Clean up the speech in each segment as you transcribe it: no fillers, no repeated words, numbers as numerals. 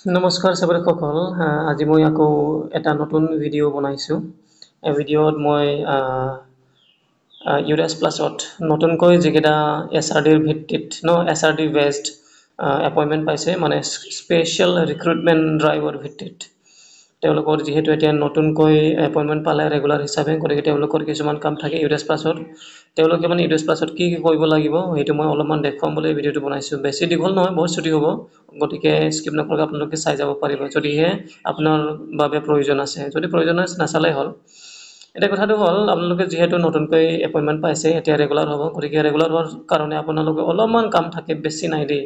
নমস্কাৰ সকল আজি মই আকৌ এটা নতুন ভিডিঅ' বনাইছোঁ এই ভিডিঅ'ত মই ইউৰেছ প্লাছত নতুনকৈ যিকেইটা SRDৰ ভিত্তিত SRD বেছড এপইণ্টমেণ্ট পাইছে মানে স্পেচিয়েল ৰিক্ৰুটমেণ্ট ড্ৰাইভৰ ভিত্তিত তেওঁলোকৰ যিহেতু এতিয়া নতুনকৈ এপইণ্টমেণ্ট পালে ৰেগুলাৰ হিচাপে গতিকে তেওঁলোকৰ কিছুমান কাম থাকে ইউৰেছ প্লাছত তেওঁলোকে মানে ইউৰেছ প্লাছত কি কৰিব লাগিব সেইটো মই অলপমান দেখুৱাম বুলি ভিডিঅ'টো বনাইছোঁ বেছি দীঘল নহয় বহুত ছুটি হ'ব গতিকে স্কিপ নকৰাকৈ আপোনালোকে চাই যাব পাৰিব যদিহে আপোনাৰ বাবে প্ৰয়োজন আছে যদি প্ৰয়োজন আছে নাচালেই হ'ল এটা কথাটো হ'ল আপোনালোকে যেহেতু নতুনকৈ এপইণ্টমেণ্ট পাইছে এতিয়া ৰেগুলাৰ হ'ব গতিকে ৰেগুলাৰ হোৱাৰ কাৰণে আপোনালোকে অলপমান কাম থাকে বেছি নাই দেই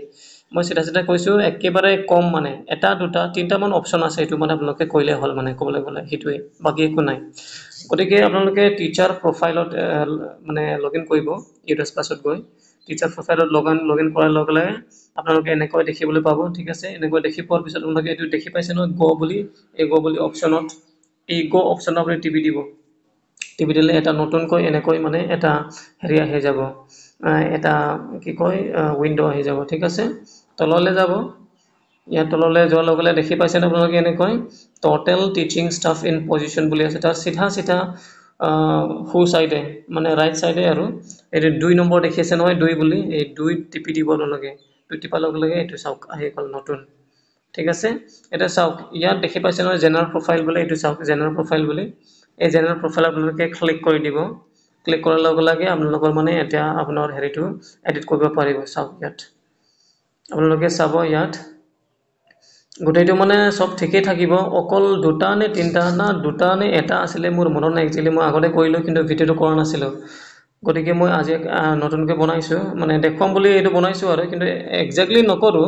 মই চিধা কৈছোঁ একেবাৰে কম মানে এটা দুটা তিনিটামান অপশ্যন আছে এইটো মানে আপোনালোকে কৰিলে হ'ল মানে ক'বলৈ গ'লে সেইটোৱে বাকী একো নাই গতিকে আপোনালোকে টিচাৰ প্ৰফাইলত মানে লগইন কৰিব ইউৰেছ প্লাছত গৈ টিচাৰ প্ৰফাইলত লগইন কৰাৰ লগে লগে আপোনালোকে এনেকৈ দেখিবলৈ পাব ঠিক আছে এনেকৈ দেখি পোৱাৰ পিছত আপোনালোকে এইটো দেখি পাইছে নহয় গো বুলি এই গো বুলি অপশ্যনত এই গো অপশ্যনত আপুনি টিপি দিলে এটা নতুনকৈ এনেকৈ মানে এটা হেৰি আহি যাব এটা কি কয় উইণ্ড' আহি যাব ঠিক আছে তললৈ যাব ইয়াত তললৈ যোৱাৰ লগে লগে দেখি পাইছেনে আপোনালোকে এনেকৈ total teaching staff in position বুলি আছে তাৰ চিধা সো চাইডে মানে ৰাইট চাইডে আৰু এইটো 2 নম্বৰ দেখি আছে নহয় 2 বুলি এই 2 টিপি দিব আপোনালোকে 2 টিপাৰ লগে লগে এইটো চাওক আহি গ'ল নতুন ঠিক আছে এটা চাওক ইয়াত দেখি পাইছে নহয় জেনাৰেল প্ৰফাইল বুলি এইটো চাওক জেনাৰেল প্ৰফাইল বুলি এই জেনাৰেল প্ৰফাইল আপোনালোকে ক্লিক কৰি দিব ক্লিক কৰাৰ লগে লগে আপোনালোকৰ মানে এতিয়া আপোনাৰ হেৰিটো এডিট কৰিব পাৰিব চাওক ইয়াত আপোনালোকে চাব ইয়াত গোটেইটো মানে সব ঠিকই থাকিব অকল দুটা নে তিনটা না দুটা নে এটা আছিলে মোৰ মনত নাই একচুয়ালি মই আগতে কৰিলো কিন্তু ভিডিওটো কৰা নাছিলো গতিকে মই আজি নতুনকৈ বনাইছো মানে দেখুৱাম বুলি এইটো বনাইছো আৰু কিন্তু এক্স্যাক্টলি নকৰো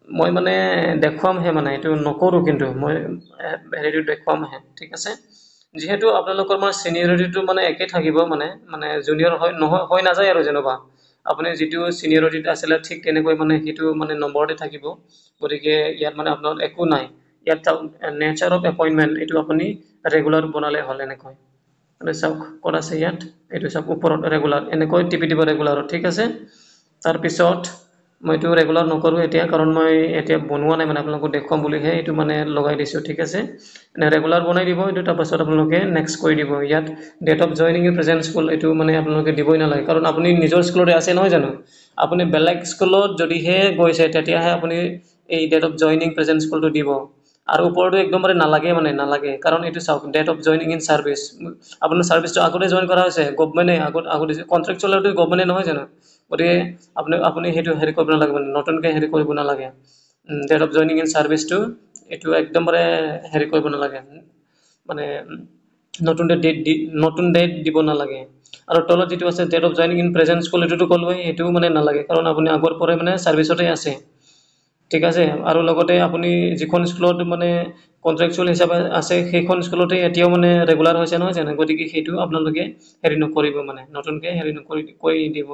মই মানে দেখুৱামহে মানে এইটো নকৰো কিন্তু মই হেৰিটো দেখুৱামহে ঠিক আছে যেহেতু আপোনালোকৰ মানে সিনিয়ৰিটিটো মানে একে থাকিব মানে জুনিয়ৰ হয় নাযায় আৰু যেনবা আপুনি যেটো সিনিয়ৰিটি আছিল ঠিক তেনেকৈ মানে হেতু মানে নম্বৰতে থাকিব গতিকে ইয়াত মানে আপোনাৰ একো নাই ইয়াত নেচাৰ অফ এপইন্টমেন্ট এটো আপুনি ৰেগুলাৰ বনালে হল এনেকৈ মানে সব কোড আছে ইয়াত এটো সব ওপৰত ৰেগুলাৰ এনেকৈ টিপি দিব ৰেগুলাৰ ঠিক আছে তাৰ পিছত মইটো ৰেগুলাৰ নকৰো এতিয়া কাৰণ মই এতিয়া বনোৱা নাই মানে আপোনালোকক দেখুৱাম বুলিহে এটো মানে লগাই দিছো ঠিক আছে মানে ৰেগুলাৰ বনাই দিব এটো তাৰ পাছত আপোনালোকে নেক্সট কৰি দিব ইয়াত date of joining in present school এটো মানে আপোনালোকে দিবই নালাগে কাৰণ আপুনি নিজৰ স্কুলতে আছে নহয় জানো আপুনি বেলেগ স্কুলত যদিহে গৈছে তেতিয়াহে আপুনি এই ডেট অফ জয়নিং প্ৰেজেন্ট স্কুলটো দিব আৰু ওপৰটো একদম নালাগে কাৰণ এটো চাওক date of joining in service আপোনাৰ সাৰ্ভিসটো আগতে জয়েন কৰা হৈছে গভৰ্ণমেণ্টে আগতে কন্ট্ৰাকচুৱেলটো গভৰ্ণমেণ্টে নহয় জানো গতিকে আপুনি হেতু হেৰি কৰিব নালাগে মানে নতুনকৈ হেৰি কৰিব নালাগে ডেট অফ জয়নিং ইন সাৰ্ভিসটো এটো একদমৰে হেৰি কৰিব নালাগে মানে নতুন ডেট দিব নালাগে আৰু তলত যেটো আছে date of joining in present school এটোটো কলই এটো মানে নালাগে কাৰণ আপুনি আগৰ পৰে মানে সাৰ্ভিসতে আছে ঠিক আছে আৰু লগতে আপুনি যিখন স্কুলত মানে কন্ট্ৰাকচুৱেল হিচাপে আছে সেইখন স্কুলতে এতিয়াও মানে ৰেগুলাৰ হৈছে নহয় জানো গতিকে হেতু আপোনালোকে হেৰি নকৰিব মানে নতুনকৈ হেৰি কৰি দিব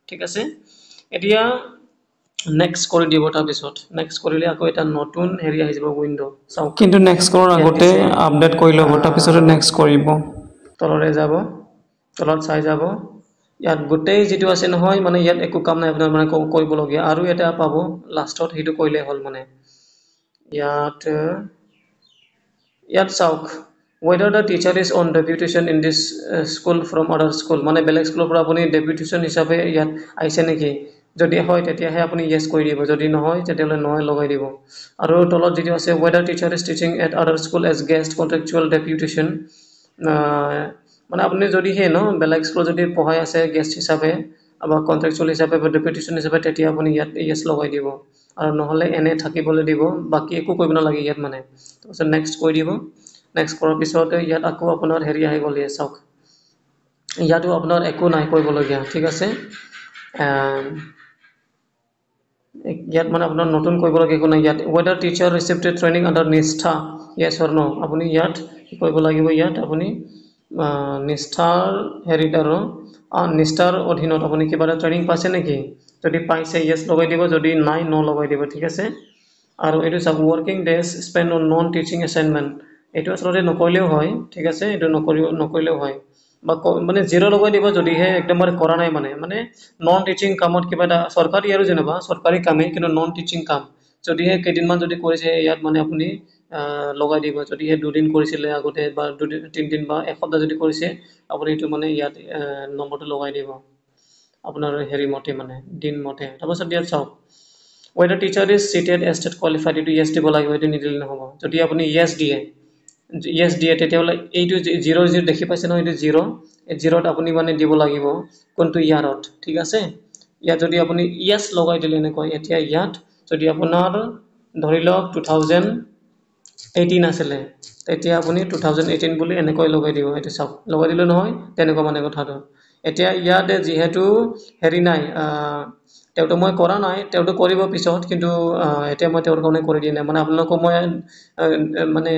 ঠিক আছে এতিয়া নেক্সট কৰি দিব তাৰ পিছত নেক্সট কৰিলে আকৌ এটা নতুন হেৰি আহি যাব উইন্ডো চাওক কিন্তু নেক্সট কৰাৰ আগতে আপডেট কৰি ল'ব তাৰ পিছত নেক্সট কৰিব তলৰে যাব তলত চাই যাব ইয়াত গোটেই যেটো আছে নহয় মানে ইয়াত একো কাম নাই আপোনাৰ মানে কৰিব লগিয়া আৰু এটা পাব লাষ্টত হেতু কইলে হল মানে ইয়াত চাওক whether the teacher is on deputation in this school from other school মানে বেলেগ স্কুলৰ পৰা আপুনি ডেপুটেশন হিচাপে ইয়াত আইছে নেকি যদি হয় তেতিয়াহে আপুনি yes কৰি দিব যদি নহয় তেতিয়ালে নহয় লগাই দিব আৰু তলত যেটো আছে whether teacher is teaching at other school as guest contractual deputation মানে আপুনি যদি হে বেলেগ স্কুল যদি পঢ়াই আছে গেষ্ট হিচাপে বা কন্ট্ৰাকচুৱেল হিচাপে বা ডেপুটেশন হিচাপে তেতিয়া আপুনি ইয়াত yes লগাই দিব আৰু নহলে এনে থাকিবলৈ দিব বাকি একো কৰিব নালাগে ইয়াত মানে তাৰপিছত নেক্সট কৰি দিব নেক্সট কৰাৰ পিছত ইয়াত আকৌ আপোনাৰ হেৰি আহি গ'ল চাওক ইয়াতো আপোনাৰ একো নাই কৰিবলগীয়া ঠিক আছে ইয়াত মানে আপোনাৰ নতুন কৰিবলগীয়া একো নাই ইয়াত whether teacher received training under নিষ্ঠা yes or no আপুনি ইয়াত কৰিব লাগিব ইয়াত আপুনি নিষ্ঠাৰ হেৰিত আৰু নিষ্ঠাৰ অধীনত আপুনি কিবা ট্ৰেনিং পাইছে নেকি যদি পাইছে yes লগাই দিব যদি নাই no লগাই দিব ঠিক আছে আৰু এটো সব working days spent on non teaching assignment এটো আসলে নকৰিলেও হয় ঠিক আছে এটো নকৰিলেও হয় বা মানে জিৰ' লগাই দিব যদিহে একদমবাৰে কৰা নাই মানে নন টিচিং কামত কিবা এটা চৰকাৰী আৰু যেনিবা চৰকাৰী কামেই কিন্তু নন টিচিং কাম যদিহে কেইদিনমান যদি কৰিছে ইয়াত মানে আপুনি লগাই দিব যদিহে 2 দিন কৰিছিলে আগতে বা 3 দিন বা এসপ্তাহ যদি কৰিছে আপুনি এইটো মানে ইয়াত নম্বৰটো লগাই দিব আপোনাৰ হেৰি মতে মানে দিন মতে তাৰপাছত ইয়াত চাওক whether teacher is seated estate qualified এইটো yes দিব লাগিব এইটো নিদিলে নহ'ব যদি আপুনি yes দিয়ে তেতিয়াহ'লে এইটো জিৰ' জিৰ' দেখি পাইছে নহয় এইটো জিৰ' এই জিৰ'ত আপুনি মানে দিব লাগিব কোনটো ইয়াৰত ঠিক আছে ইয়াত যদি আপুনি yes লগাই দিলে এনেকৈ এতিয়া ইয়াত যদি আপোনাৰ ধৰি লওক 2018 আছিলে তেতিয়া আপুনি 2018 বুলি এনেকৈ লগাই দিব এইটো চাওক লগাই দিলে নহয় তেনেকুৱা মানে কথাটো এতিয়া ইয়াতে যিহেতু হেৰি নাই তেওঁতো মই কৰা নাই তেওঁতো কৰিব পিছত কিন্তু এতিয়া মই তেওঁৰ কাৰণে কৰি দিয়া নাই মানে আপোনালোকক মই মানে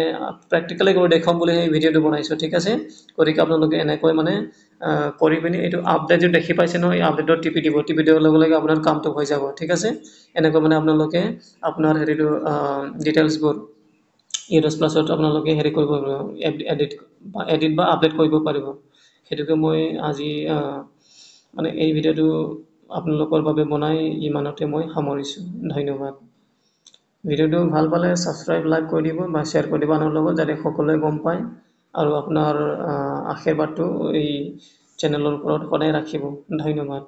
প্ৰেক্টিকেলি কৰি দেখাম বুলি এই ভিডিঅ'টো বনাইছোঁ ঠিক আছে গতিকে আপোনালোকে এনেকৈ মানে কৰি পিনি এইটো আপডেট যদি দেখি পাইছে নহয় এই আপডেটত টিপি দিয়াৰ লগে লগে আপোনাৰ কামটো হৈ যাব ঠিক আছে এনেকৈ মানে আপোনালোকে আপোনাৰ হেৰিটো ডিটেইলছবোৰ ইউএছ প্লাছত আপোনালোকে হেৰি কৰিব পাৰিব এডিট বা আপডেট কৰিব পাৰিব সেইটোকে মই আজি মানে এই ভিডিঅ'টো আপোনালোকৰ বাবে বনাই ইমানতে মই সামৰিছোঁ ধন্যবাদ ভিডিঅ'টো ভাল পালে ছাবস্ক্ৰাইব লাইক কৰি দিব বা শ্বেয়াৰ কৰি দিব আনৰ লগত যাতে সকলোৱে গম পায় আৰু আপোনাৰ আশীৰ্বাদটো এই চেনেলৰ ওপৰত সদায় ৰাখিব ধন্যবাদ